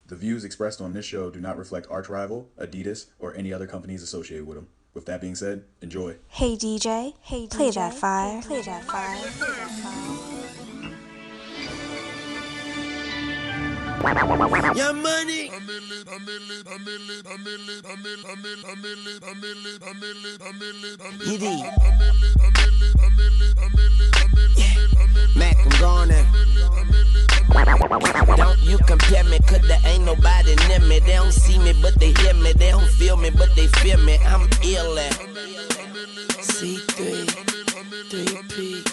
The views expressed on this show do not reflect arch rival, Adidas, or any other companies associated with them. With that being said, enjoy. Hey DJ, play that fire, play that fire, play that fire. Your money. Mac, I'm gone now. Don't you compare me, cause there ain't nobody near me. They don't see me, but they hear me. They don't feel me, but they feel me. I'm ill at C3, 3P.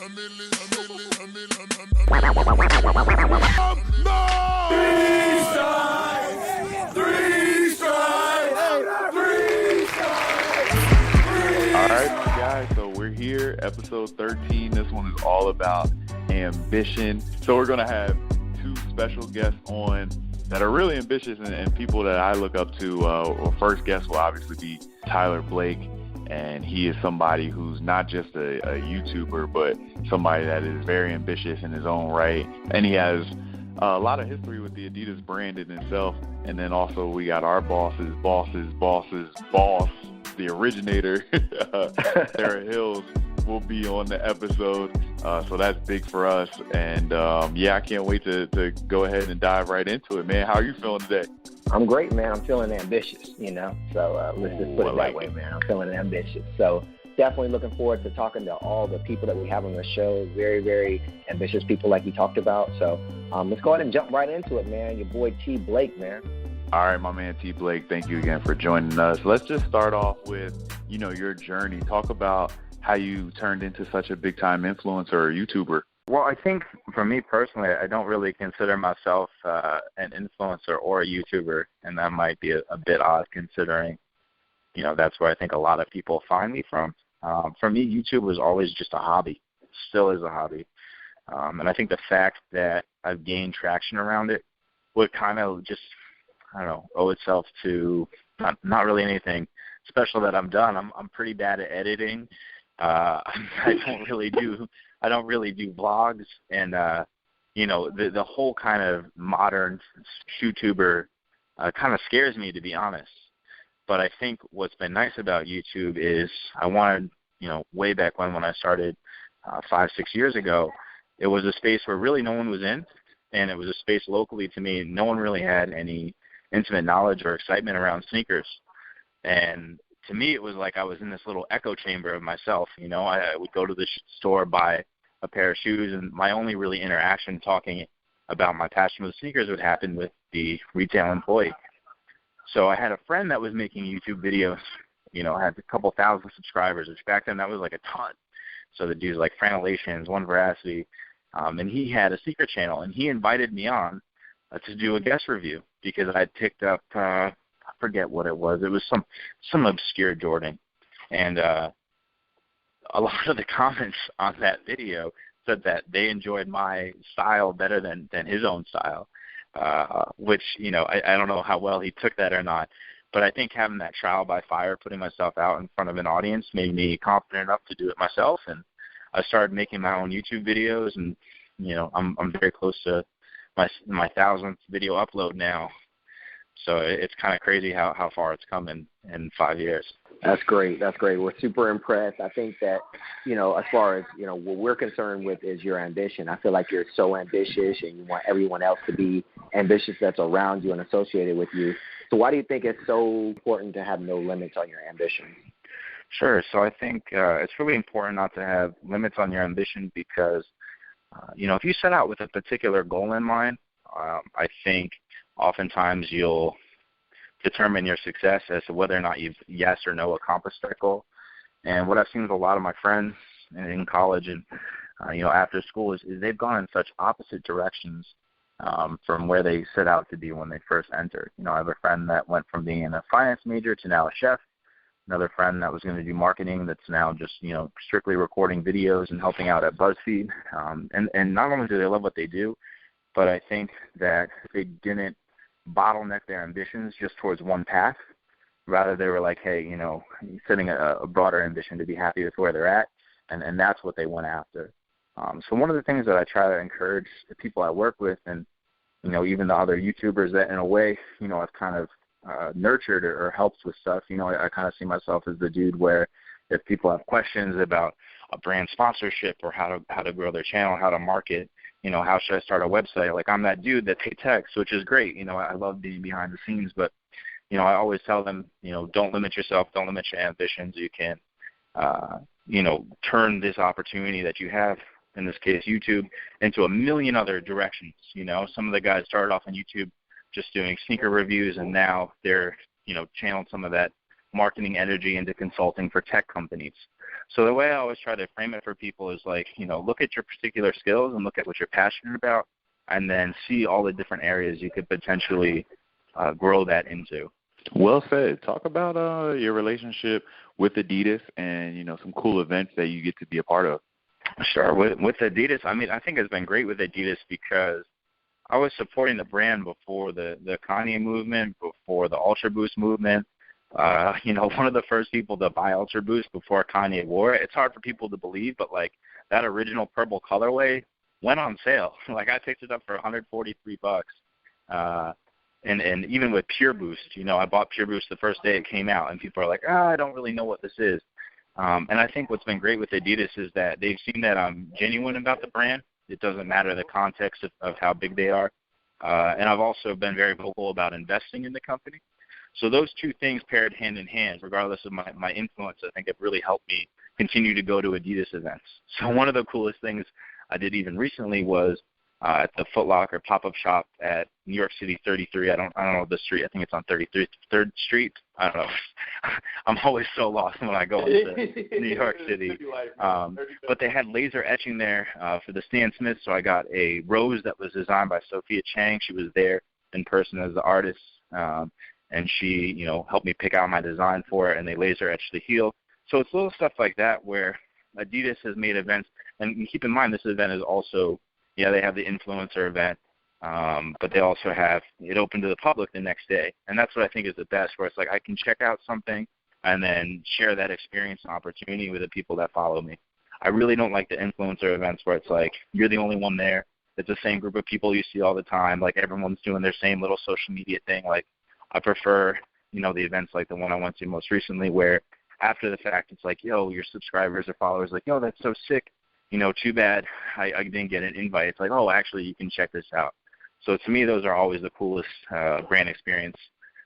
Alright, guys, so we're here, episode 13. This one is all about ambition. So we're going to have two special guests on that are really ambitious and people that I look up to. First guest will obviously be T.Blake, and he is somebody who's not just a YouTuber, but somebody that is very ambitious in his own right. And he has a lot of history with the Adidas brand in itself. And then also we got our boss, the originator, Sara Hills, will be on the episode. So that's big for us. And I can't wait to go ahead and dive right into it, man. How are you feeling today? I'm great, man. I'm feeling ambitious, So let's just put it that way, man. I'm feeling ambitious. So definitely looking forward to talking to all the people that we have on the show. Very, very ambitious people like we talked about. So let's go ahead and jump right into it, man. Your boy T.Blake, man. All right, my man T.Blake, thank you again for joining us. Let's just start off with, your journey. Talk about how you turned into such a big-time influencer or YouTuber. Well, I think for me personally, I don't really consider myself an influencer or a YouTuber, and that might be a bit odd considering, that's where I think a lot of people find me from. For me, YouTube was always just a hobby, still is a hobby. And I think the fact that I've gained traction around it would kind of just, owe itself to not really anything special that I've done. I'm pretty bad at editing. I don't really do vlogs, and the whole kind of modern YouTuber kind of scares me, to be honest. But I think what's been nice about YouTube is I wanted, way back when I started 5-6 years ago, it was a space where really no one was in, and it was a space locally to me. No one really had any intimate knowledge or excitement around sneakers. And to me, it was like I was in this little echo chamber of myself. I would go to the store, buy a pair of shoes, and my only really interaction talking about my passion with sneakers would happen with the retail employee. So I had a friend that was making YouTube videos, had a couple thousand subscribers, which back then that was like a ton. So the dudes like Franelations, One Veracity, and he had a sneaker channel, and he invited me on to do a guest review because I had picked up, I forget what it was. It was some obscure Jordan. And a lot of the comments on that video said that they enjoyed my style better than his own style, which, I don't know how well he took that or not. But I think having that trial by fire, putting myself out in front of an audience, made me confident enough to do it myself. And I started making my own YouTube videos, and, I'm very close to my 1,000th video upload now. So it's kind of crazy how far it's come in 5 years. That's great. We're super impressed. I think that, as far as, what we're concerned with is your ambition. I feel like you're so ambitious and you want everyone else to be ambitious that's around you and associated with you. So why do you think it's so important to have no limits on your ambition? Sure. So I think it's really important not to have limits on your ambition because, if you set out with a particular goal in mind, I think oftentimes you'll determine your success as to whether or not you've yes or no accomplished that goal. And what I've seen with a lot of my friends in college and, after school is they've gone in such opposite directions from where they set out to be when they first entered. I have a friend that went from being a finance major to now a chef. Another friend that was going to do marketing that's now just, strictly recording videos and helping out at BuzzFeed. And not only do they love what they do, but I think that they didn't bottleneck their ambitions just towards one path. Rather, they were like, hey, setting a broader ambition to be happy with where they're at, and that's what they went after. So one of the things that I try to encourage the people I work with and even the other YouTubers that in a way, I've kind of nurtured or helped with stuff. I kind of see myself as the dude where if people have questions about a brand sponsorship or how to grow their channel, how to market, how should I start a website? Like I'm that dude that they text, which is great. I love being behind the scenes, but, I always tell them, don't limit yourself, don't limit your ambitions. You can, turn this opportunity that you have, in this case YouTube, into a million other directions. Some of the guys started off on YouTube just doing sneaker reviews, and now they're, channeled some of that marketing energy into consulting for tech companies. So the way I always try to frame it for people is like, look at your particular skills and look at what you're passionate about, and then see all the different areas you could potentially grow that into. Well said. Talk about your relationship with Adidas and, some cool events that you get to be a part of. Sure. With Adidas, I think it's been great with Adidas because I was supporting the brand before the Kanye movement, before the Ultra Boost movement. One of the first people to buy Ultra Boost before Kanye wore it. It's hard for people to believe, but like that original purple colorway went on sale. Like I picked it up for $143. And even with Pure Boost, I bought Pure Boost the first day it came out, and people are like, I don't really know what this is. And I think what's been great with Adidas is that they've seen that I'm genuine about the brand. It doesn't matter the context of how big they are. And I've also been very vocal about investing in the company. So those two things paired hand in hand, regardless of my influence, I think have really helped me continue to go to Adidas events. So one of the coolest things I did even recently was at the Foot Locker pop-up shop at New York City 33. I don't know the street. I think it's on 33rd Street. I don't know. I'm always so lost when I go into New York City. But they had laser etching there for the Stan Smith, so I got a rose that was designed by Sophia Chang. She was there in person as the artist, and she, helped me pick out my design for it, and they laser etched the heel. So it's little stuff like that where Adidas has made events, and keep in mind this event is also, they have the influencer event, but they also have it open to the public the next day. And that's what I think is the best, where it's like I can check out something and then share that experience and opportunity with the people that follow me. I really don't like the influencer events where it's like you're the only one there. It's the same group of people you see all the time. Like everyone's doing their same little social media thing. Like I prefer, the events like the one I went to most recently where after the fact it's like, yo, your subscribers or followers like, yo, that's so sick. Too bad I didn't get an invite. It's like, oh, actually, you can check this out. So to me, those are always the coolest brand experience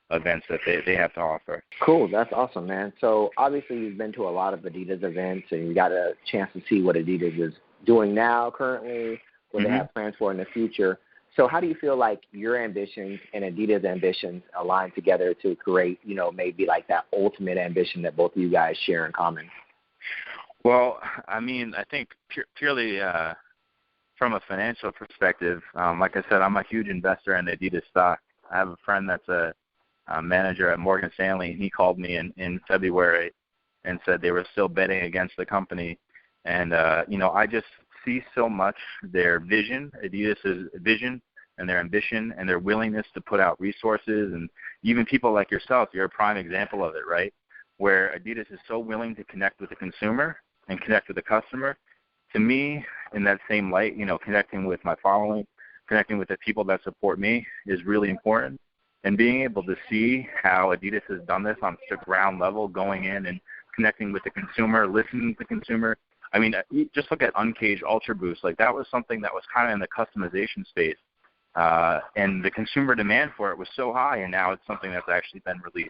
events that they have to offer. Cool. That's awesome, man. So obviously you've been to a lot of Adidas events, and you got a chance to see what Adidas is doing now currently, what they have plans for in the future. So how do you feel like your ambitions and Adidas' ambitions align together to create, maybe like that ultimate ambition that both of you guys share in common? Well, I think purely from a financial perspective, like I said, I'm a huge investor in Adidas stock. I have a friend that's a manager at Morgan Stanley, and he called me in February and said they were still betting against the company. And, I just see so much their vision, Adidas' vision and their ambition and their willingness to put out resources. And even people like yourself, you're a prime example of it, right, where Adidas is so willing to connect with the consumer and connect with the customer. To me, in that same light, connecting with my following, connecting with the people that support me is really important. And being able to see how Adidas has done this on the ground level, going in and connecting with the consumer, listening to the consumer. Just look at Uncaged Ultra Boost. Like that was something that was kind of in the customization space. And the consumer demand for it was so high, and now it's something that's actually been released,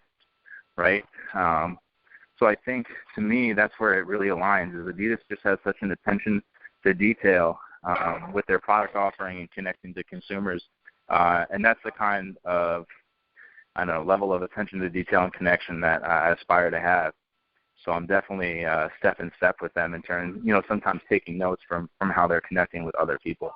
right? So I think, to me, that's where it really aligns, is Adidas just has such an attention to detail with their product offering and connecting to consumers. And that's the kind of, level of attention to detail and connection that I aspire to have. So I'm definitely step in step with them in terms, sometimes taking notes from how they're connecting with other people.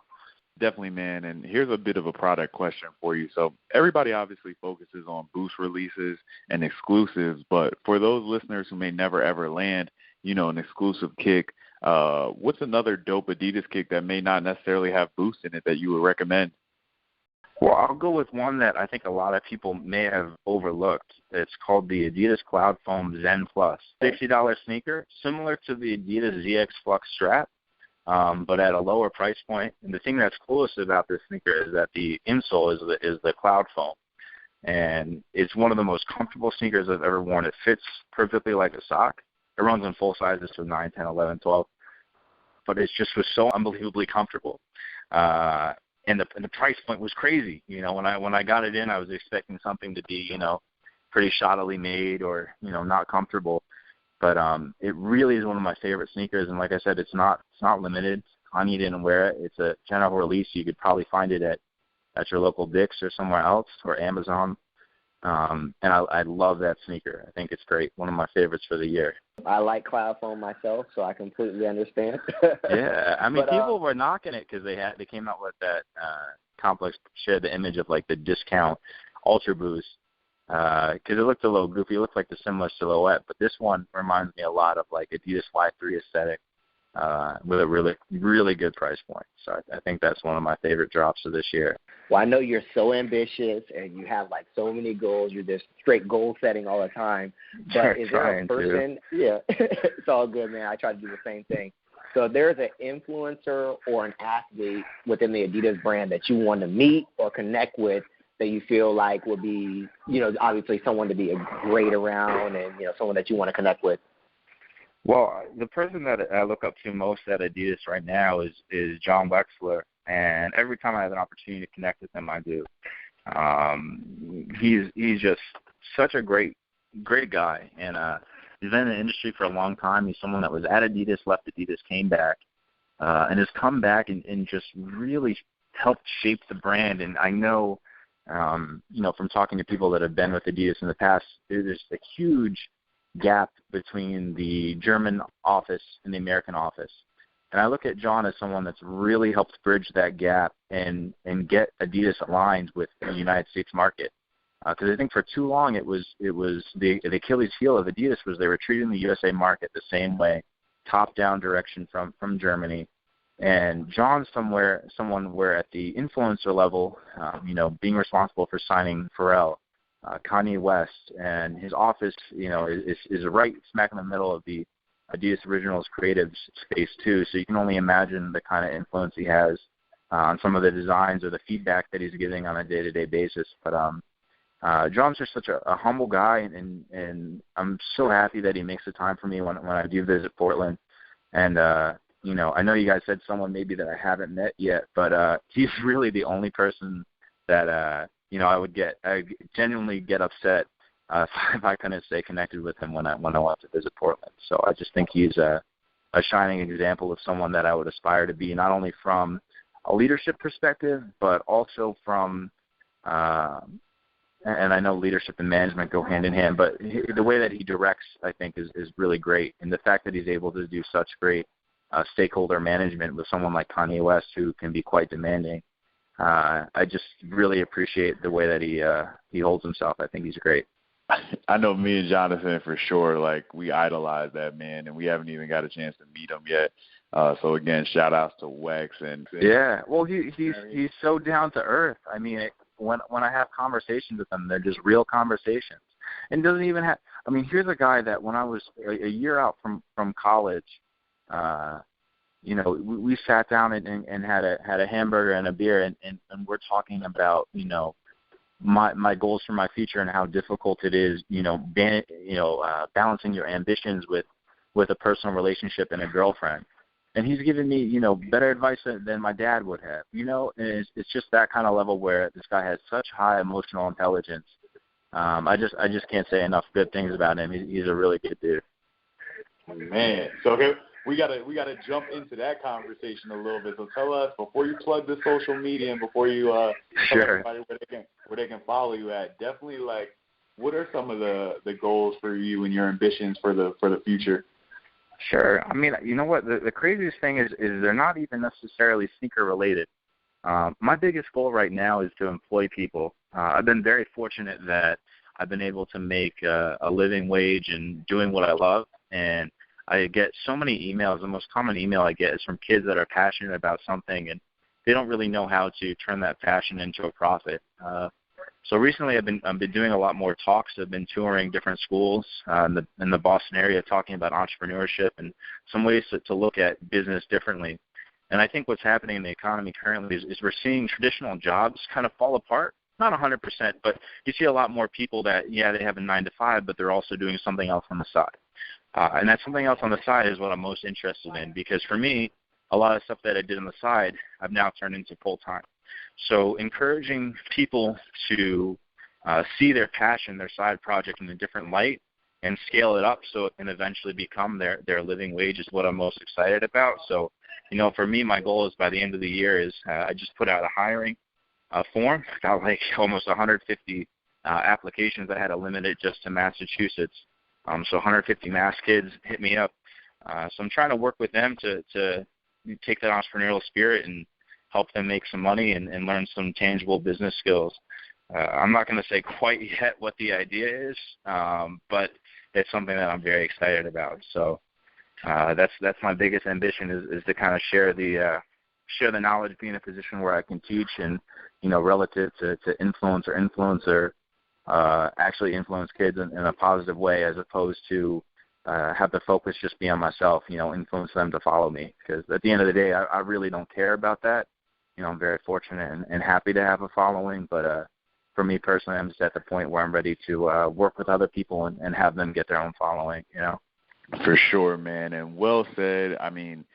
Definitely, man. And here's a bit of a product question for you. So everybody obviously focuses on boost releases and exclusives, but for those listeners who may never ever land, an exclusive kick, what's another dope Adidas kick that may not necessarily have boost in it that you would recommend? Well, I'll go with one that I think a lot of people may have overlooked. It's called the Adidas Cloud Foam Zen Plus. $60 sneaker, similar to the Adidas ZX Flux strap, but at a lower price point. And the thing that's coolest about this sneaker is that the insole is the cloud foam. And it's one of the most comfortable sneakers I've ever worn. It fits perfectly like a sock. It runs in full sizes from 9, 10, 11, 12. But it just was so unbelievably comfortable. And the price point was crazy. When I got it in, I was expecting something to be, pretty shoddily made or, not comfortable. But it really is one of my favorite sneakers. And like I said, it's not limited. Kanye didn't wear it. It's a general release. You could probably find it at your local Dick's or somewhere else or Amazon. And I love that sneaker. I think it's great. One of my favorites for the year. I like cloud foam myself, so I completely understand. Yeah, I mean, people were knocking it because they came out with that Complex shared the image of like the discount Ultra Boost because it looked a little goofy. It looked like the similar silhouette, but this one reminds me a lot of like Adidas Y3 aesthetic with a really, really good price point. So I think that's one of my favorite drops of this year. Well, I know you're so ambitious and you have like so many goals. You're just straight goal setting all the time. But is there a person? Yeah, it's all good, man. I try to do the same thing. So if there's an influencer or an athlete within the Adidas brand that you want to meet or connect with that you feel like would be, obviously someone to be great around and, someone that you want to connect with? Well, the person that I look up to most at Adidas right now is John Wexler, and every time I have an opportunity to connect with him, I do. He's just such a great guy, and he's been in the industry for a long time. He's someone that was at Adidas, left Adidas, came back, and has come back and just really helped shape the brand. And I know, from talking to people that have been with Adidas in the past, there's a huge gap between the German office and the American office. And I look at John as someone that's really helped bridge that gap and get Adidas aligned with the United States market. Because I think for too long it was the Achilles heel of Adidas was they were treating the USA market the same way, top-down direction from Germany. And John's someone where at the influencer level, being responsible for signing Pharrell, Kanye West, and his office, is right smack in the middle of the Adidas Originals creative space too. So you can only imagine the kind of influence he has on some of the designs or the feedback that he's giving on a day-to-day basis. But John's just such a humble guy, and I'm so happy that he makes the time for me when I do visit Portland. And I know you guys said someone maybe that I haven't met yet, but he's really the only person that I genuinely get upset if I couldn't stay connected with him when I went to visit Portland. So I just think he's a shining example of someone that I would aspire to be, not only from a leadership perspective, but also from, and I know leadership and management go hand in hand, but the way that he directs, I think, is really great. And the fact that he's able to do such great stakeholder management with someone like Kanye West, who can be quite demanding, I just really appreciate the way that he holds himself. I think he's great. I know me and Jonathan for sure, like, we idolize that man, and we haven't even got a chance to meet him yet. So again, shout outs to Wex and yeah. Well, he's so down to earth. I mean, when I have conversations with him, they're just real conversations, and doesn't even have. I mean, here's a guy that when I was a year out from college, we sat down and had a hamburger and a beer, and we're talking about my goals for my future and how difficult it is, balancing your ambitions with a personal relationship and a girlfriend. And he's given me, better advice than my dad would have, and it's just that kind of level where this guy has such high emotional intelligence. I just can't say enough good things about him. He's a really good dude. Man. So, okay, we gotta jump into that conversation a little bit. So tell us, before you plug the social media and before you tell everybody where they can follow you at, definitely, like, what are some of the goals for you and your ambitions for the future? Sure. I mean, you know what? The craziest thing is they're not even necessarily sneaker related. My biggest goal right now is to employ people. I've been very fortunate that I've been able to make a living wage and doing what I love, and I get so many emails. The most common email I get is from kids that are passionate about something, and they don't really know how to turn that passion into a profit. So recently I've been doing a lot more talks. I've been touring different schools in the Boston area, talking about entrepreneurship and some ways to look at business differently. And I think what's happening in the economy currently is we're seeing traditional jobs kind of fall apart. Not 100%, but you see a lot more people that, they have a 9-to-5, but they're also doing something else on the side. And that something else on the side is what I'm most interested in, because for me, a lot of stuff that I did on the side, I've now turned into full-time. So encouraging people to see their passion, their side project in a different light and scale it up so it can eventually become their living wage is what I'm most excited about. So, for me, my goal is by the end of the year is I just put out a hiring form. Got like almost 150 applications. I had to limit it just to Massachusetts. So 150 Mass kids hit me up. So I'm trying to work with them to take that entrepreneurial spirit and help them make some money and learn some tangible business skills. I'm not going to say quite yet what the idea is, but it's something that I'm very excited about. So that's my biggest ambition is to kind of share the knowledge, be in a position where I can teach and, relative to influencer, actually influence kids in a positive way as opposed to have the focus just be on myself, influence them to follow me. Because at the end of the day, I really don't care about that. I'm very fortunate and happy to have a following, but for me personally, I'm just at the point where I'm ready to work with other people and have them get their own following, For sure, man, and well said. I mean,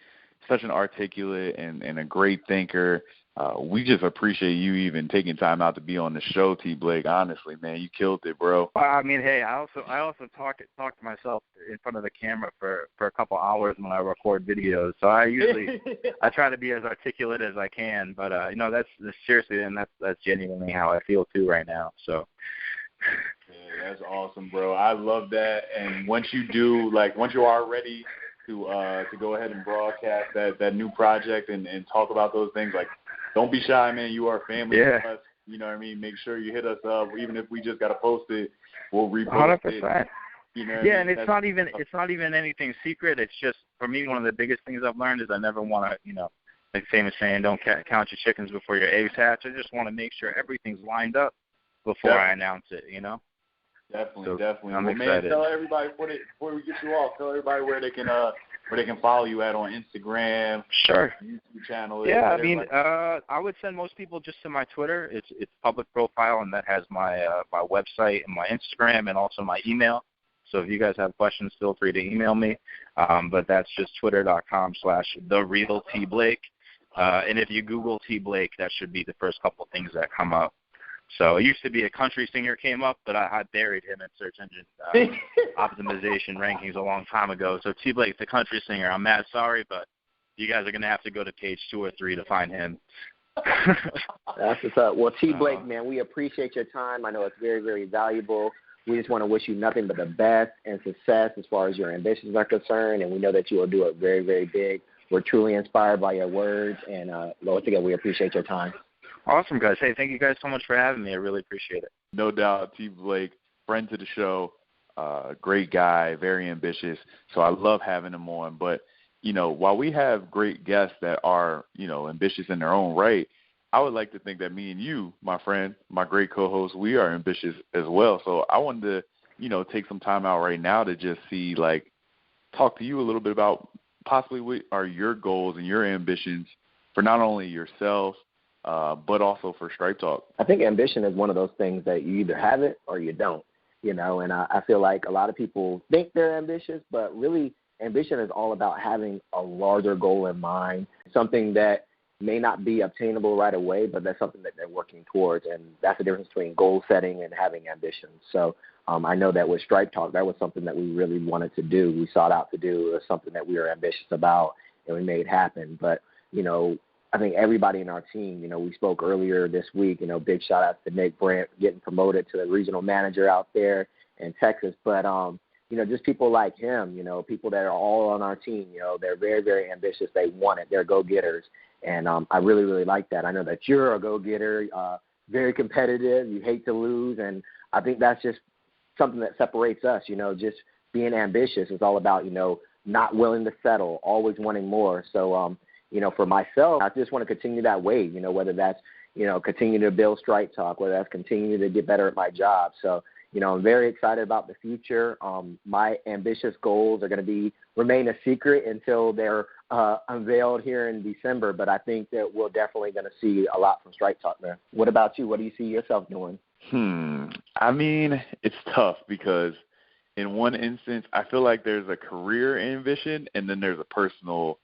such an articulate and a great thinker. We just appreciate you even taking time out to be on the show, T.Blake. Honestly, man, you killed it, bro. I mean, hey, I also talk to myself in front of the camera for a couple hours when I record videos. So I usually I try to be as articulate as I can. But that's seriously, and that's genuinely how I feel too right now. So. Yeah, that's awesome, bro. I love that. And once you are ready to go ahead and broadcast that new project and talk about those things, don't be shy, man. You are family to us. You know what I mean? Make sure you hit us up. Even if we just got to post it, we'll repost 100%. It. You know what I mean? And it's not even anything secret. It's just, for me, one of the biggest things I've learned is I never want to, like famous saying, don't count your chickens before your eggs hatch. I just want to make sure everything's lined up before I announce it, Definitely. I'm Man, excited. tell everybody before we get you off, tell everybody where they can follow you at on Instagram. Sure. YouTube channel. Yeah, I mean, I would send most people just to my Twitter. It's public profile, and that has my my website and my Instagram and also my email. So if you guys have questions, feel free to email me. But that's just twitter.com/therealTBlake. And if you Google T.Blake, that should be the first couple of things that come up. So it used to be a country singer came up, but I buried him in search engine optimization rankings a long time ago. So T.Blake, the country singer, I'm mad sorry, but you guys are going to have to go to page 2 or 3 to find him. That's what's up. Well, T.Blake, man, we appreciate your time. I know it's very, very valuable. We just want to wish you nothing but the best and success as far as your ambitions are concerned, and we know that you will do it very, very big. We're truly inspired by your words, and once again, we appreciate your time. Awesome, guys. Hey, thank you guys so much for having me. I really appreciate it. No doubt. T.Blake, friend to the show, great guy, very ambitious. So I love having him on. But, while we have great guests that are, ambitious in their own right, I would like to think that me and you, my friend, my great co-host, we are ambitious as well. So I wanted to, take some time out right now to just see, talk to you a little bit about possibly what are your goals and your ambitions for not only yourself, but also for Stripe Talk. I think ambition is one of those things that you either have it or you don't, and I feel like a lot of people think they're ambitious, but really ambition is all about having a larger goal in mind, something that may not be obtainable right away, but that's something that they're working towards, and that's the difference between goal setting and having ambition. So I know that with Stripe Talk, that was something that we really wanted to do. We sought out to do. It was something that we were ambitious about, and we made happen. But, I think everybody in our team, we spoke earlier this week, big shout out to Nick Brandt getting promoted to the regional manager out there in Texas. But, just people like him, people that are all on our team, they're very, very ambitious. They want it. They're go-getters. And I really, really like that. I know that you're a go-getter, very competitive. You hate to lose. And I think that's just something that separates us, just being ambitious is all about, not willing to settle, always wanting more. So, for myself, I just want to continue that way, whether that's, continue to build Stripe Talk, whether that's continue to get better at my job. So, I'm very excited about the future. My ambitious goals are going to remain a secret until they're unveiled here in December, but I think that we're definitely going to see a lot from Stripe Talk there. What about you? What do you see yourself doing? I mean, it's tough because in one instance, I feel like there's a career ambition and then there's a personal,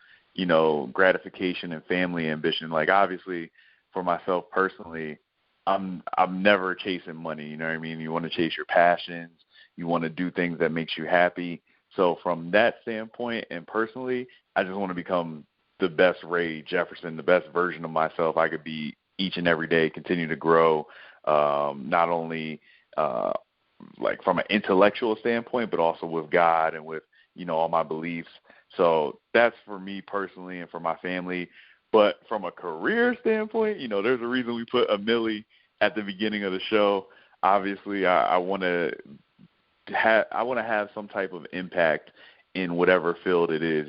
gratification and family ambition. Like, obviously, for myself personally, I'm never chasing money. You know what I mean? You want to chase your passions. You want to do things that makes you happy. So from that standpoint and personally, I just want to become the best Ray Jefferson, the best version of myself I could be each and every day, continue to grow, not only like from an intellectual standpoint, but also with God and with, all my beliefs. So that's for me personally and for my family. But from a career standpoint, there's a reason we put a milli at the beginning of the show. Obviously, I want to have some type of impact in whatever field it is.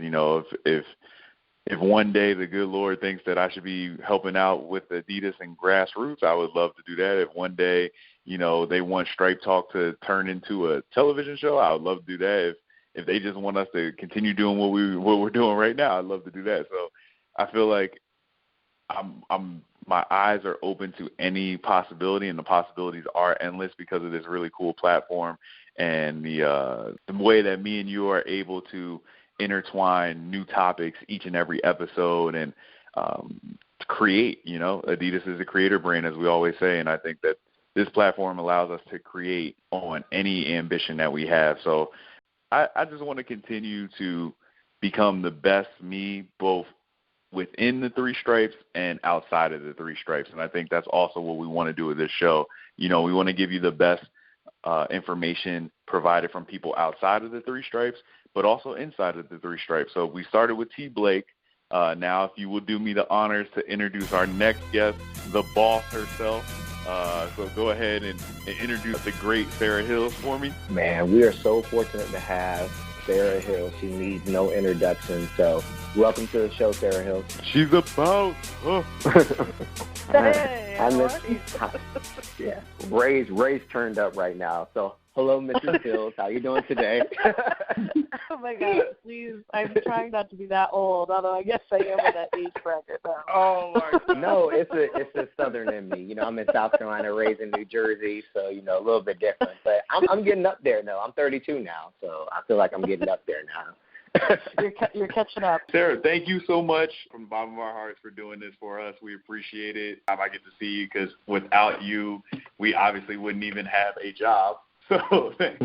If one day the good Lord thinks that I should be helping out with Adidas and grassroots, I would love to do that. If one day, they want Stripe Talk to turn into a television show, I would love to do that. If they just want us to continue doing what we're doing right now, I'd love to do that. So I feel like my eyes are open to any possibility, and the possibilities are endless because of this really cool platform and the way that me and you are able to intertwine new topics each and every episode and create. Adidas is a creator brand, as we always say, and I think that this platform allows us to create on any ambition that we have. So I just want to continue to become the best me, both within the three stripes and outside of the three stripes. And I think that's also what we want to do with this show. We want to give you the best information provided from people outside of the three stripes, but also inside of the three stripes. So we started with T.Blake. Now, if you will do me the honors to introduce our next guest, the boss herself. So go ahead and introduce the great Sara Hills for me. Man, we are so fortunate to have Sara Hills. She needs no introduction. So welcome to the show, Sara Hills. She's a boss. Hey, yeah, Ray's turned up right now. So hello, Mrs. Hills. How you doing today? Oh my God, please! I'm trying not to be that old, although I guess I am in that age bracket now. Oh my God. No, it's a Southern in me. I'm in South Carolina, raised in New Jersey, so a little bit different. But I'm getting up there now. I'm 32 now, so I feel like I'm getting up there now. You're catching up. Sara, thank you so much from the bottom of our hearts for doing this for us. We appreciate it. I get to see you because without you, we obviously wouldn't even have a job. So thank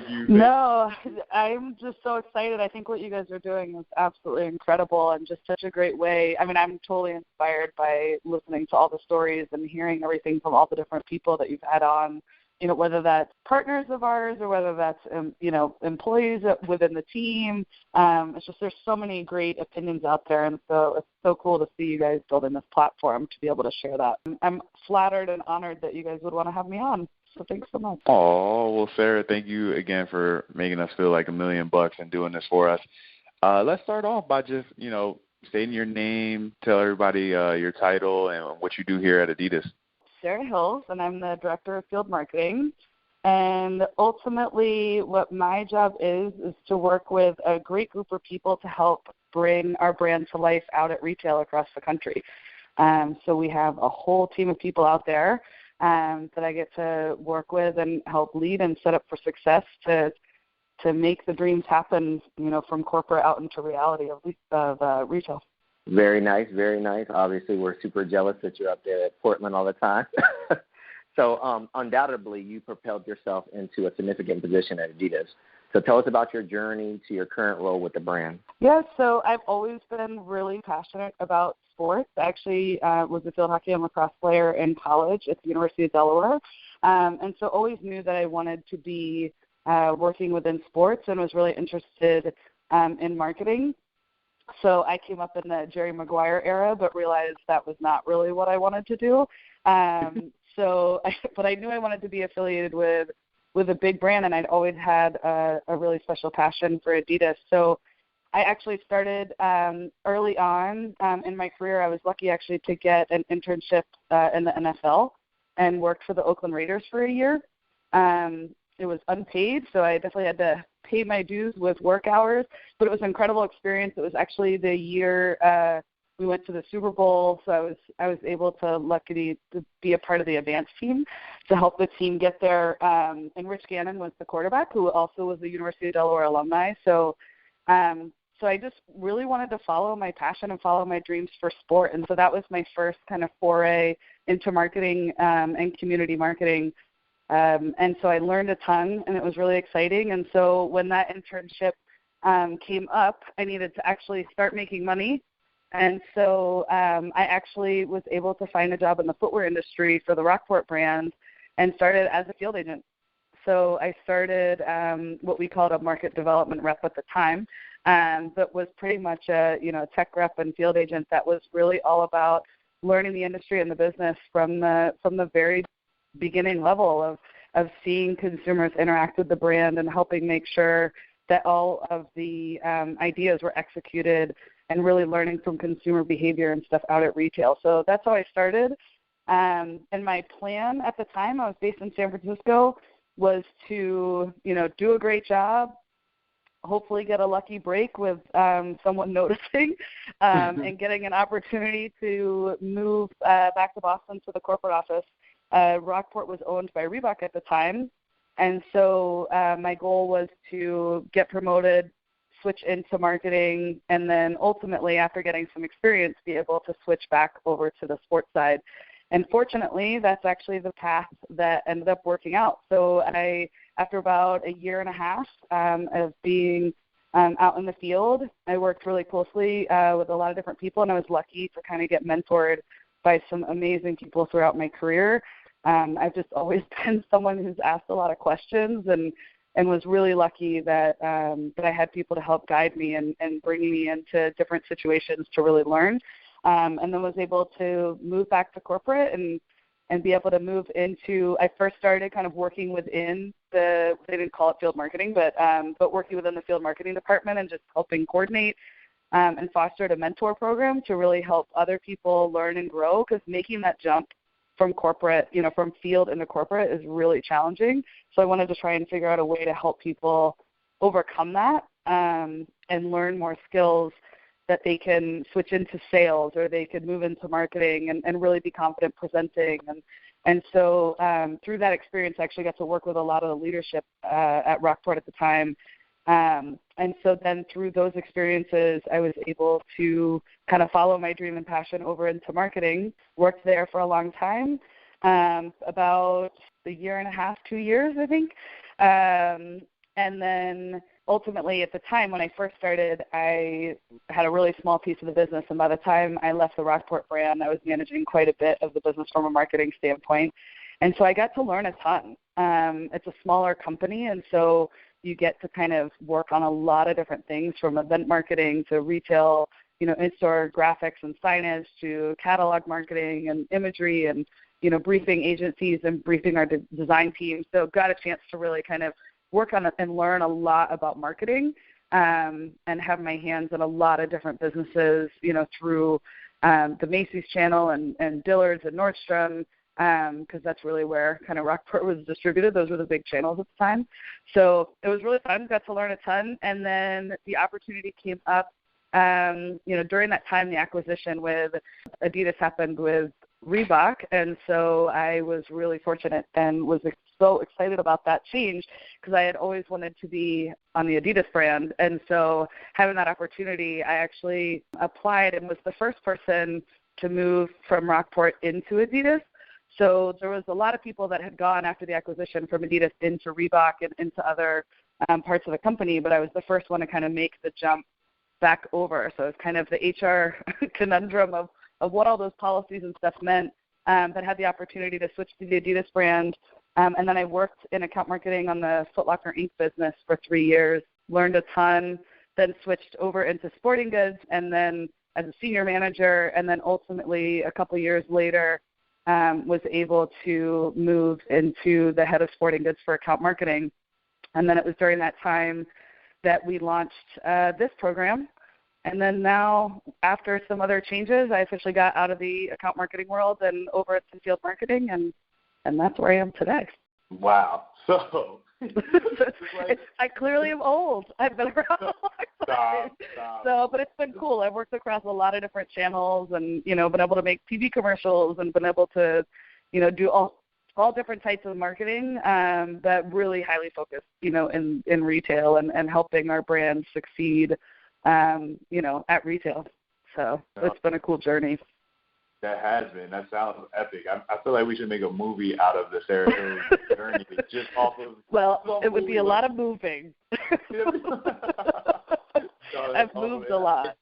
you. No, I'm just so excited. I think what you guys are doing is absolutely incredible and just such a great way. I mean, I'm totally inspired by listening to all the stories and hearing everything from all the different people that you've had on, whether that's partners of ours or whether that's, employees within the team. It's just there's so many great opinions out there, and so it's so cool to see you guys building this platform to be able to share that. I'm flattered and honored that you guys would want to have me on. So thanks so much. Oh, well, Sara, thank you again for making us feel like $1 million and doing this for us. Let's start off by just, stating your name, tell everybody your title and what you do here at Adidas. Sara Hills, and I'm the Director of Field Marketing. And ultimately what my job is to work with a great group of people to help bring our brand to life out at retail across the country. So we have a whole team of people out there that I get to work with and help lead and set up for success to make the dreams happen, from corporate out into reality of retail. Very nice, very nice. Obviously, we're super jealous that you're up there at Portland all the time. So undoubtedly, you propelled yourself into a significant position at Adidas. So tell us about your journey to your current role with the brand. Yeah, so I've always been really passionate about sports. I actually was a field hockey and lacrosse player in college at the University of Delaware, and so always knew that I wanted to be working within sports and was really interested in marketing. So I came up in the Jerry Maguire era, but realized that was not really what I wanted to do. But I knew I wanted to be affiliated with a big brand, and I'd always had a really special passion for Adidas. So I actually started early on in my career. I was lucky actually to get an internship in the NFL and worked for the Oakland Raiders for a year. it was unpaid, so I definitely had to pay my dues with work hours, but it was an incredible experience. It was actually the year we went to the Super Bowl, so I was able to be a part of the advanced team to help the team get there. And Rich Gannon was the quarterback, who also was a University of Delaware alumni. So I just really wanted to follow my passion and follow my dreams for sport, and so that was my first kind of foray into marketing and community marketing. And so I learned a ton, and it was really exciting. And so when that internship came up, I needed to actually start making money. And so I actually was able to find a job in the footwear industry for the Rockport brand and started as a field agent. So I started what we called a market development rep at the time, but was pretty much a tech rep and field agent that was really all about learning the industry and the business from the very beginning level of seeing consumers interact with the brand and helping make sure that all of the ideas were executed and really learning from consumer behavior and stuff out at retail. So that's how I started. And my plan at the time, I was based in San Francisco, was to, do a great job, hopefully get a lucky break with someone noticing and getting an opportunity to move back to Boston to the corporate office. Rockport was owned by Reebok at the time, and so my goal was to get promoted, switch into marketing, and then ultimately, after getting some experience, be able to switch back over to the sports side. And fortunately, that's actually the path that ended up working out. So after about a year and a half of being out in the field, I worked really closely with a lot of different people, and I was lucky to kind of get mentored by some amazing people throughout my career. I've just always been someone who's asked a lot of questions and was really lucky that I had people to help guide me and bring me into different situations to really learn. And then was able to move back to corporate and be able to move into, I first started kind of working within they didn't call it field marketing, but working within the field marketing department and just helping coordinate and fostered a mentor program to really help other people learn and grow, because making that jump from corporate, from field into corporate is really challenging. So I wanted to try and figure out a way to help people overcome that and learn more skills that they can switch into sales or they could move into marketing and really be confident presenting. And so through that experience, I actually got to work with a lot of the leadership at Rockport at the time. And so then through those experiences, I was able to kind of follow my dream and passion over into marketing, worked there for a long time, about a year and a half, 2 years, I think. And then ultimately at the time when I first started, I had a really small piece of the business. And by the time I left the Rockport brand, I was managing quite a bit of the business from a marketing standpoint. And so I got to learn a ton. It's a smaller company, and so you get to kind of work on a lot of different things, from event marketing to retail, in-store graphics and signage, to catalog marketing and imagery and, briefing agencies and briefing our design team. So got a chance to really kind of work on it and learn a lot about marketing and have my hands in a lot of different businesses, through the Macy's channel and Dillard's and Nordstrom, because that's really where kind of Rockport was distributed. Those were the big channels at the time. So it was really fun, got to learn a ton. And then the opportunity came up, during that time, the acquisition with adidas happened with Reebok. And so I was really fortunate and was so excited about that change, because I had always wanted to be on the adidas brand. And so having that opportunity, I actually applied and was the first person to move from Rockport into adidas. So there was a lot of people that had gone after the acquisition from adidas into Reebok and into other parts of the company, but I was the first one to kind of make the jump back over. So it's kind of the HR conundrum of what all those policies and stuff meant, but had the opportunity to switch to the adidas brand. And then I worked in account marketing on the Foot Locker Inc. business for 3 years, learned a ton, then switched over into sporting goods, and then as a senior manager, and then ultimately a couple years later, was able to move into the head of sporting goods for account marketing. And then it was during that time that we launched this program. And then now, after some other changes, I officially got out of the account marketing world and over to field marketing, and that's where I am today. Wow. So I clearly am old. I've been around a long time. Stop. So, but it's been cool. I've worked across a lot of different channels and, been able to make TV commercials and been able to, do all different types of marketing that really highly focused, in retail and helping our brands succeed, at retail. So it's been a cool journey. That has been. That sounds epic. I feel like we should make a movie out of the Sara Hills journey just off of. Well, it would be a lot of moving. I've moved a lot.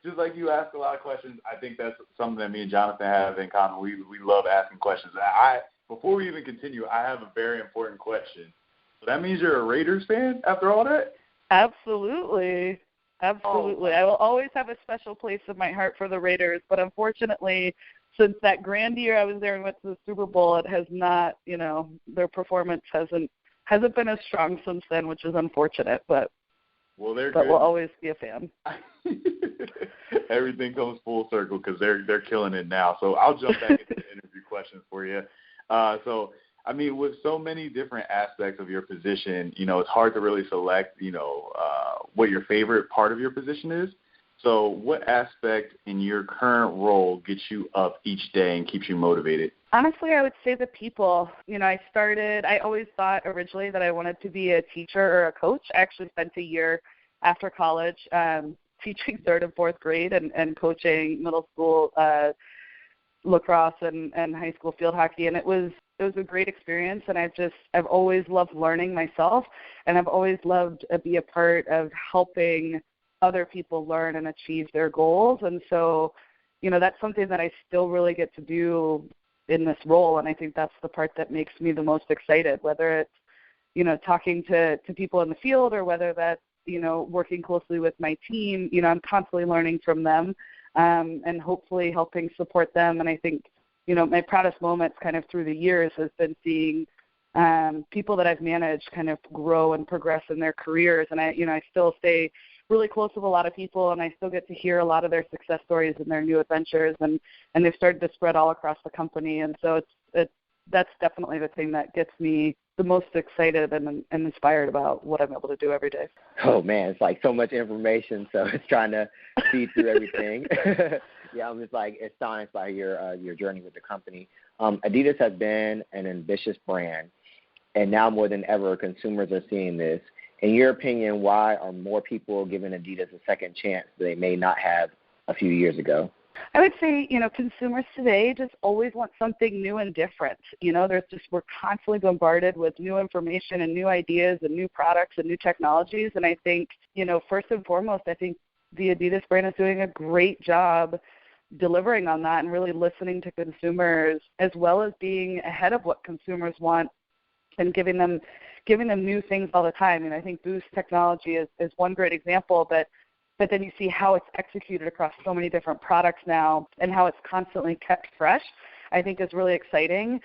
Just like you ask a lot of questions, I think that's something that me and Jonathan have in common. We love asking questions. Before we even continue, I have a very important question. So that means you're a Raiders fan after all that? Absolutely. Absolutely. I will always have a special place in my heart for the Raiders, but unfortunately, since that grand year I was there and went to the Super Bowl, it has not, their performance hasn't been as strong since then, which is unfortunate, but we'll always be a fan. Everything comes full circle because they're killing it now. So I'll jump back into the interview questions for you. With so many different aspects of your position, it's hard to really select, what your favorite part of your position is. So what aspect in your current role gets you up each day and keeps you motivated? Honestly, I would say the people. I always thought originally that I wanted to be a teacher or a coach. I actually spent a year after college teaching 3rd and 4th grade and coaching middle school lacrosse and high school field hockey, and it was a great experience, and I've always loved learning myself, and I've always loved to be a part of helping other people learn and achieve their goals. And so, that's something that I still really get to do in this role, and I think that's the part that makes me the most excited, whether it's, talking to people in the field or whether that's, working closely with my team. I'm constantly learning from them and hopefully helping support them. And I think, my proudest moments kind of through the years has been seeing people that I've managed kind of grow and progress in their careers. And I still stay really close with a lot of people, and I still get to hear a lot of their success stories and their new adventures, and they've started to spread all across the company. And so that's definitely the thing that gets me the most excited and inspired about what I'm able to do every day. Oh, man, it's like so much information, so it's trying to feed through everything. Yeah, I'm just astonished by your journey with the company. Adidas has been an ambitious brand, and now more than ever, consumers are seeing this. In your opinion, why are more people giving Adidas a second chance that they may not have a few years ago? I would say, consumers today just always want something new and different. We're constantly bombarded with new information and new ideas and new products and new technologies. And I think, first and foremost, I think the Adidas brand is doing a great job delivering on that and really listening to consumers, as well as being ahead of what consumers want and giving them new things all the time. And I think Boost technology is one great example, but then you see how it's executed across so many different products now and how it's constantly kept fresh, I think is really exciting.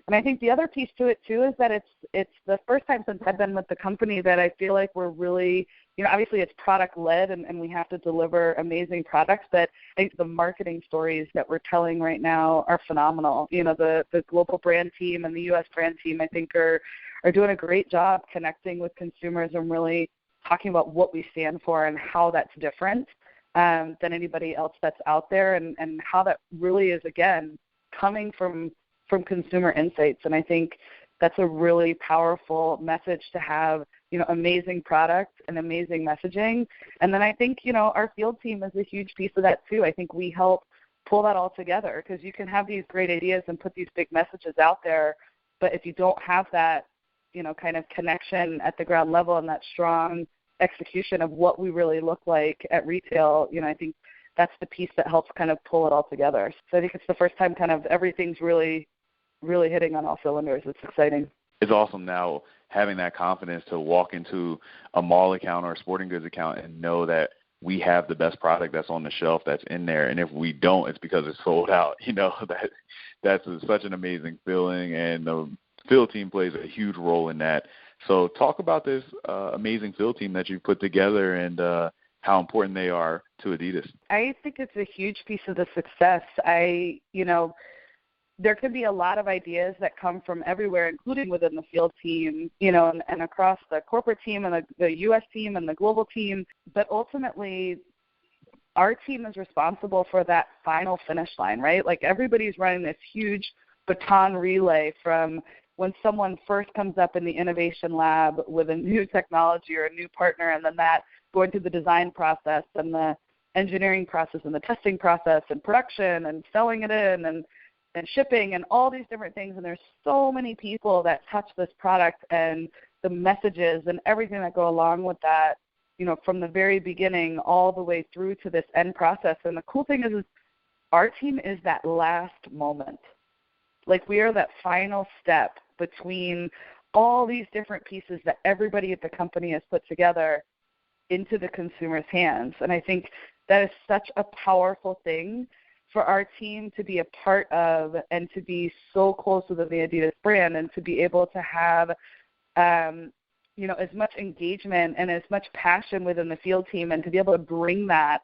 And I think the other piece to it, too, is that it's the first time since I've been with the company that I feel like we're really, obviously it's product-led and we have to deliver amazing products, but I think the marketing stories that we're telling right now are phenomenal. The global brand team and the U.S. brand team, I think, are doing a great job connecting with consumers and really talking about what we stand for and how that's different than anybody else that's out there, and how that really is, again, coming from consumer insights. And I think that's a really powerful message to have, amazing product and amazing messaging. And then I think, our field team is a huge piece of that too. I think we help pull that all together, because you can have these great ideas and put these big messages out there, but if you don't have that, kind of connection at the ground level and that strong execution of what we really look like at retail, I think that's the piece that helps kind of pull it all together. So I think it's the first time kind of everything's really, really hitting on all cylinders. It's exciting. It's awesome now having that confidence to walk into a mall account or a sporting goods account and know that we have the best product that's on the shelf that's in there. And if we don't, it's because it's sold out. That's such an amazing feeling, and the field team plays a huge role in that. So talk about this amazing field team that you put together and how important they are to Adidas. I think it's a huge piece of the success. there can be a lot of ideas that come from everywhere, including within the field team, you know, and across the corporate team and the U.S. team and the global team. But ultimately, our team is responsible for that final finish line, right? Like everybody's running this huge baton relay from when someone first comes up in the innovation lab with a new technology or a new partner, and then that going through the design process and the engineering process and the testing process and production and selling it in and shipping and all these different things. And there's so many people that touch this product and the messages and everything that go along with that, you know, from the very beginning all the way through to this end process. And the cool thing is our team is that last moment. Like we are that final step between all these different pieces that everybody at the company has put together into the consumer's hands. And I think that is such a powerful thing for our team to be a part of and to be so close to the adidas brand and to be able to have, you know, as much engagement and as much passion within the field team and to be able to bring that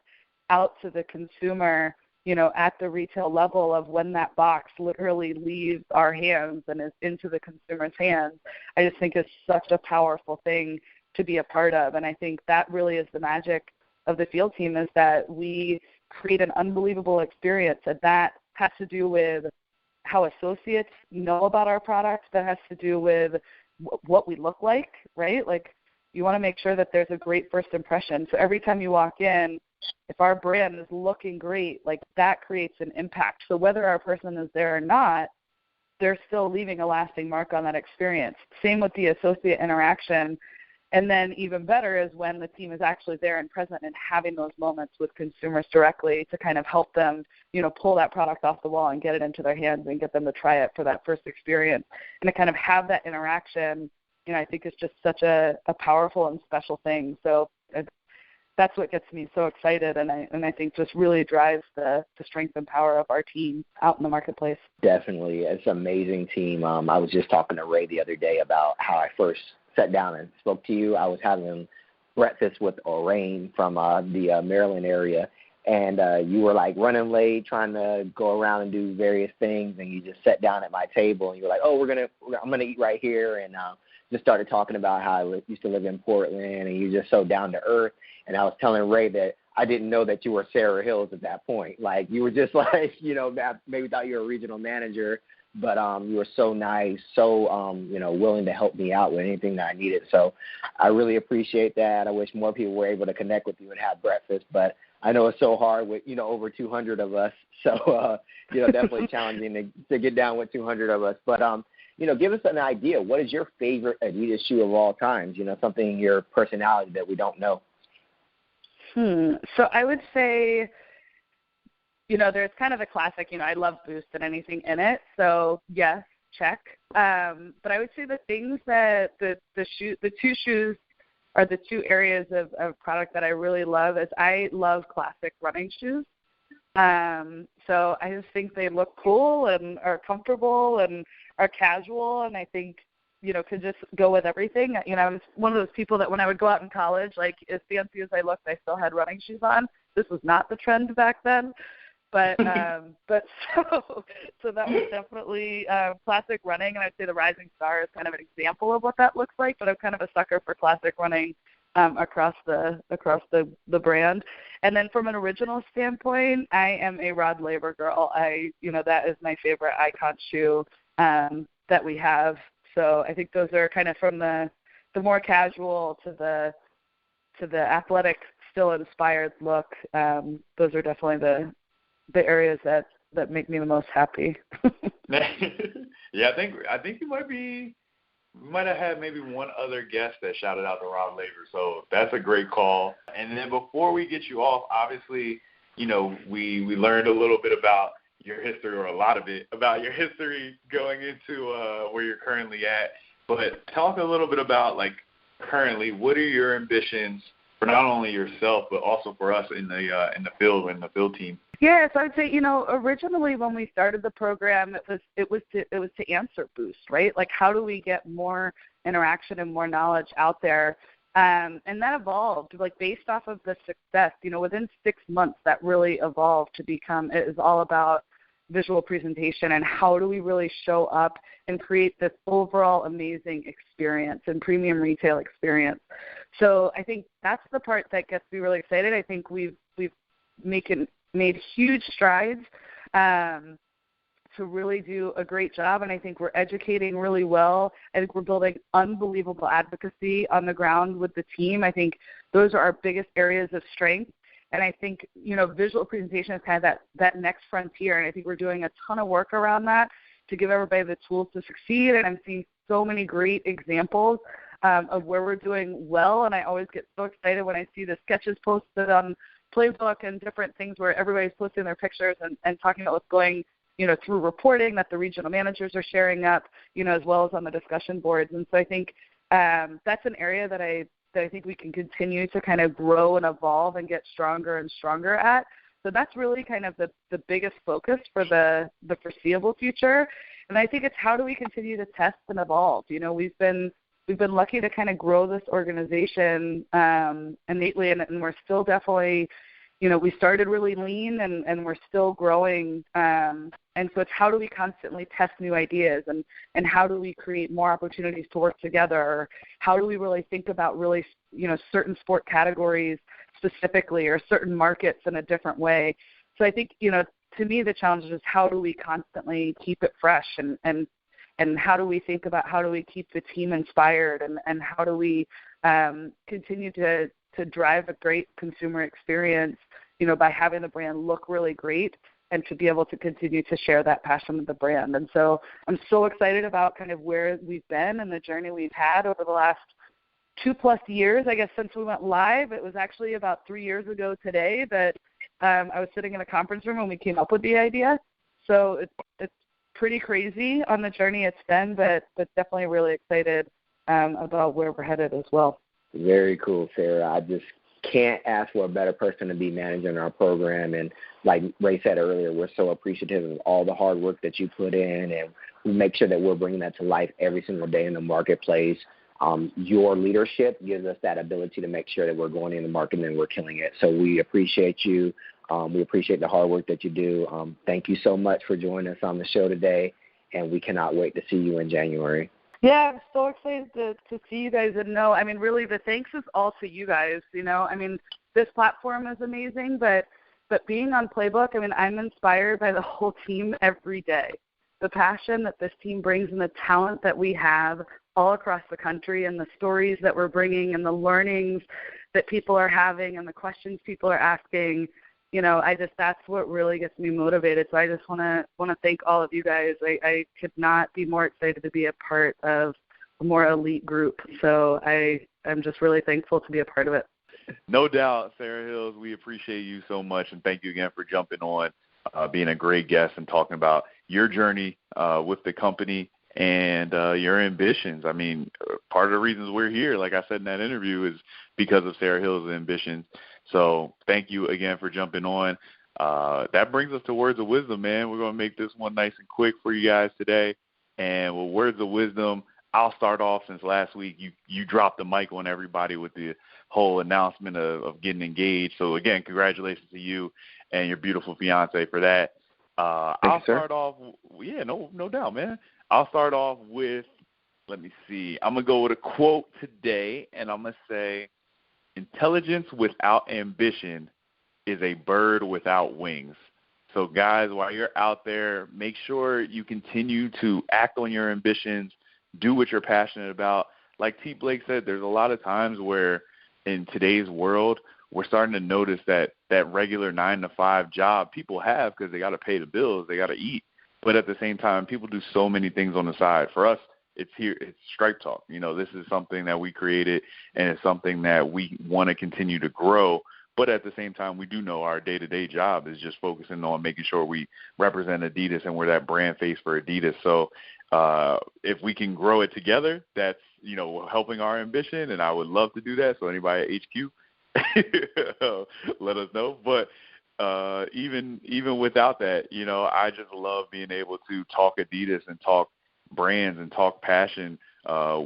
out to the consumer, you know, at the retail level of when that box literally leaves our hands and is into the consumer's hands, I just think is such a powerful thing to be a part of. And I think that really is the magic of the field team, is that we create an unbelievable experience, and that has to do with how associates know about our products. That has to do with what we look like, right? Like you want to make sure that there's a great first impression. So every time you walk in, if our brand is looking great, like that creates an impact. So whether our person is there or not, they're still leaving a lasting mark on that experience. Same with the associate interaction. And then even better is when the team is actually there and present and having those moments with consumers directly to kind of help them, you know, pull that product off the wall and get it into their hands and get them to try it for that first experience. And to kind of have that interaction, you know, I think is just such a powerful and special thing. So that's what gets me so excited, and I think just really drives the strength and power of our team out in the marketplace. Definitely. It's an amazing team. I was just talking to Ray the other day about how I first sat down and spoke to you. I was having breakfast with Orain from the Maryland area, and you were like running late, trying to go around and do various things, and you just sat down at my table, and you were like, "Oh, I'm gonna eat right here," and just started talking about how I used to live in Portland, and you're just so down to earth. And I was telling Ray that I didn't know that you were Sara Hills at that point. Like you were just like, you know, maybe thought you were a regional manager, but you were so nice, so, you know, willing to help me out with anything that I needed. So I really appreciate that. I wish more people were able to connect with you and have breakfast, but I know it's so hard with, you know, over 200 of us. So, you know, definitely challenging to get down with 200 of us. But, you know, give us an idea. What is your favorite Adidas shoe of all times? You know, something in your personality that we don't know. So I would say, you know, there's kind of the classic, you know, I love Boost and anything in it. So yes, check. But I would say the things that the two shoes are the two areas of product that I really love is I love classic running shoes. So I just think they look cool and are comfortable and are casual, and I think, you know, could just go with everything. You know, I was one of those people that when I would go out in college, like as fancy as I looked, I still had running shoes on. This was not the trend back then, but so that was definitely classic running, and I'd say the Rising Star is kind of an example of what that looks like. But I'm kind of a sucker for classic running across the the brand. And then from an original standpoint, I am a Rod Laver girl. You know, that is my favorite icon shoe that we have. So I think those are kind of from the more casual to the athletic, still inspired look. Those are definitely the areas that make me the most happy. Yeah, I think we might have had maybe one other guest that shouted out to Rod Laver. So that's a great call. And then before we get you off, obviously, you know, we learned a little bit about your history, or a lot of it, about your history going into where you're currently at. But talk a little bit about, like, currently, what are your ambitions for not only yourself but also for us in the field team? Yeah, so I'd say, you know, originally when we started the program, it was to answer Boost, right? Like, how do we get more interaction and more knowledge out there? And that evolved, like, based off of the success. You know, within 6 months, that really evolved to become, it is all about visual presentation, and how do we really show up and create this overall amazing experience and premium retail experience. So I think that's the part that gets me really excited. I think we've made huge strides to really do a great job, and I think we're educating really well. I think we're building unbelievable advocacy on the ground with the team. I think those are our biggest areas of strength, and I think, visual presentation is kind of that next frontier, and I think we're doing a ton of work around that to give everybody the tools to succeed, and I'm seeing so many great examples of where we're doing well, and I always get so excited when I see the sketches posted on Playbook and different things where everybody's posting their pictures and talking about what's going through reporting that the regional managers are sharing up, as well as on the discussion boards. And so I think that's an area that I think we can continue to kind of grow and evolve and get stronger and stronger at. So that's really kind of the biggest focus for the foreseeable future. And I think it's how do we continue to test and evolve. We've been lucky to kind of grow this organization innately, and we're still definitely, we started really lean and we're still growing. And so it's how do we constantly test new ideas and how do we create more opportunities to work together? Or how do we really think about really, certain sport categories specifically or certain markets in a different way? So I think, to me, the challenge is how do we constantly keep it fresh and how do we think about how do we keep the team inspired and how do we continue to drive a great consumer experience, by having the brand look really great and to be able to continue to share that passion with the brand. And so I'm so excited about kind of where we've been and the journey we've had over the last 2+ years, I guess, since we went live. It was actually about 3 years ago today that I was sitting in a conference room when we came up with the idea. So it's pretty crazy on the journey it's been, but definitely really excited about where we're headed as well. Very cool, Sarah. I just can't ask for a better person to be managing our program. And like Ray said earlier, we're so appreciative of all the hard work that you put in, and we make sure that we're bringing that to life every single day in the marketplace. Your leadership gives us that ability to make sure that we're going in the market and we're killing it. So we appreciate you. We appreciate the hard work that you do. Thank you so much for joining us on the show today, and we cannot wait to see you in January. Yeah, I'm so excited to see you guys and know. I mean, really, the thanks is all to you guys. This platform is amazing, but being on Playbook, I'm inspired by the whole team every day. The passion that this team brings and the talent that we have all across the country and the stories that we're bringing and the learnings that people are having and the questions people are asking. That's what really gets me motivated. So I just want to thank all of you guys. I could not be more excited to be a part of a more elite group. So I'm just really thankful to be a part of it. No doubt, Sara Hills. We appreciate you so much, and thank you again for jumping on, being a great guest and talking about your journey with the company and your ambitions. Part of the reasons we're here, like I said in that interview, is because of Sara Hills' ambitions. So thank you again for jumping on. That brings us to Words of Wisdom, man. We're going to make this one nice and quick for you guys today. And with Words of Wisdom, I'll start off since last week you dropped the mic on everybody with the whole announcement of getting engaged. So, again, congratulations to you and your beautiful fiance for that. I'll start off – yeah, no doubt, man. I'll start off with, let me see. I'm going to go with a quote today, and I'm going to say, intelligence without ambition is a bird without wings. So, guys, while you're out there, make sure you continue to act on your ambitions, do what you're passionate about. Like T.Blake said, there's a lot of times where in today's world we're starting to notice that regular 9-to-5 job people have because they got to pay the bills, they got to eat. But at the same time, people do so many things on the side. For us, it's Stripe Talk. This is something that we created, and it's something that we want to continue to grow. But at the same time, we do know our day-to-day job is just focusing on making sure we represent Adidas and we're that brand face for Adidas. So if we can grow it together, that's, helping our ambition, and I would love to do that. So anybody at HQ, let us know. But even without that, I just love being able to talk Adidas and talk brands and talk passion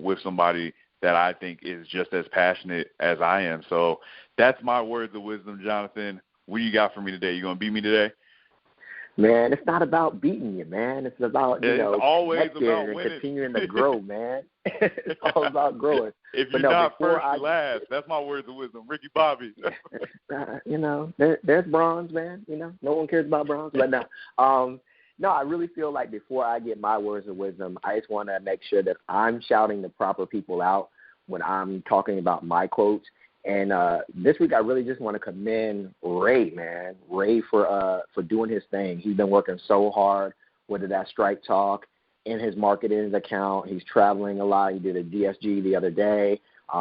with somebody that I think is just as passionate as I am. So that's my words of wisdom, Jonathan. What do you got for me today? You going to beat me today? Man, it's not about beating you, man. It's about, it's always connecting about and winning. continuing to grow, man. It's all about growing. If you're not first, you're last. That's my words of wisdom. Ricky Bobby. There's bronze, man. No one cares about bronze. But no, I really feel like before I get my words of wisdom, I just want to make sure that I'm shouting the proper people out when I'm talking about my quotes. And this week, I really just want to commend Ray, man. Ray for doing his thing. He's been working so hard, whether that's Strike Talk, in his marketing account. He's traveling a lot. He did a DSG the other day.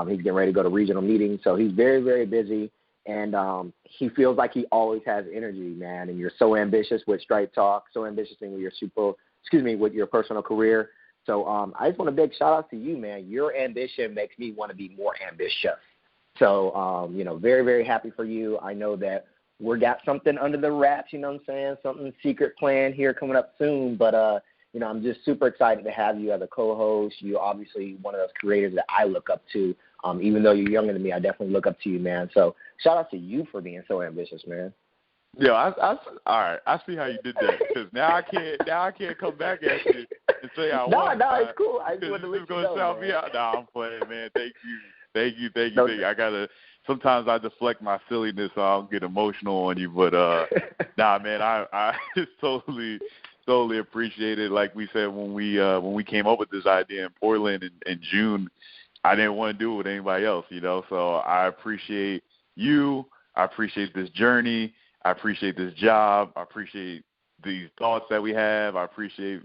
He's getting ready to go to regional meetings. So he's very, very busy. And he feels like he always has energy, man. And you're so ambitious with Strike Talk, so ambitious with your personal career. So I just want a big shout out to you, man. Your ambition makes me want to be more ambitious. So, very, very happy for you. I know that we got something under the wraps, something secret plan here coming up soon. But, I'm just super excited to have you as a co-host. You're obviously one of those creators that I look up to. Even though you're younger than me, I definitely look up to you, man. So shout out to you for being so ambitious, man. Yeah, all right. I see how you did that, because now I can't come back at you and say I won. No, it's cool. I just wanted to let you know, shout me out. No, I'm playing, man. Thank you. Sometimes I deflect my silliness, so I'll get emotional on you. But man, I just totally appreciate it. Like we said when we came up with this idea in Portland in June, I didn't want to do it with anybody else, So I appreciate you. I appreciate this journey. I appreciate this job. I appreciate these thoughts that we have. I appreciate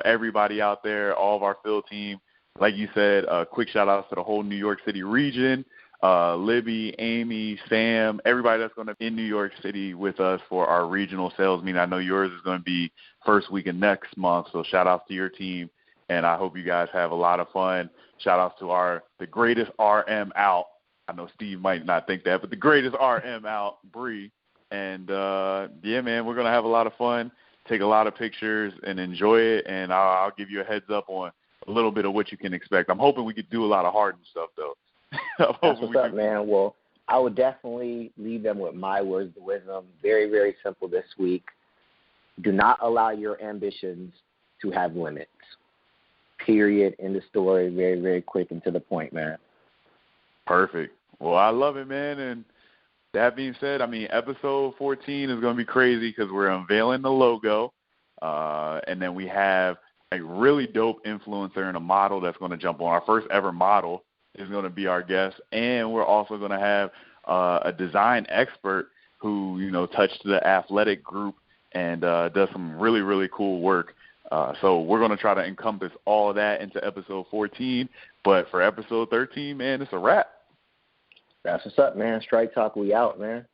everybody out there, all of our field team. Like you said, quick shout-outs to the whole New York City region, Libby, Amy, Sam, everybody that's going to be in New York City with us for our regional sales meeting. I know yours is going to be first week of next month, so shout-outs to your team, and I hope you guys have a lot of fun. Shout-outs to the greatest RM out. I know Steve might not think that, but the greatest RM out, Bree. And, man, we're going to have a lot of fun, take a lot of pictures, and enjoy it, and I'll give you a heads up on a little bit of what you can expect. I'm hoping we could do a lot of Harden stuff, though. That's what's up, man. Well, I would definitely leave them with my words of wisdom. Very, very simple this week. Do not allow your ambitions to have limits. Period. End of story. Very, very quick and to the point, man. Perfect. Well, I love it, man. And that being said, episode 14 is going to be crazy because we're unveiling the logo. And then we have a really dope influencer and a model that's going to jump on. Our first ever model is going to be our guest. And we're also going to have a design expert who, touched the athletic group and does some really, really cool work. So we're going to try to encompass all of that into episode 14. But for episode 13, man, it's a wrap. That's what's up, man. Strike Talk, we out, man.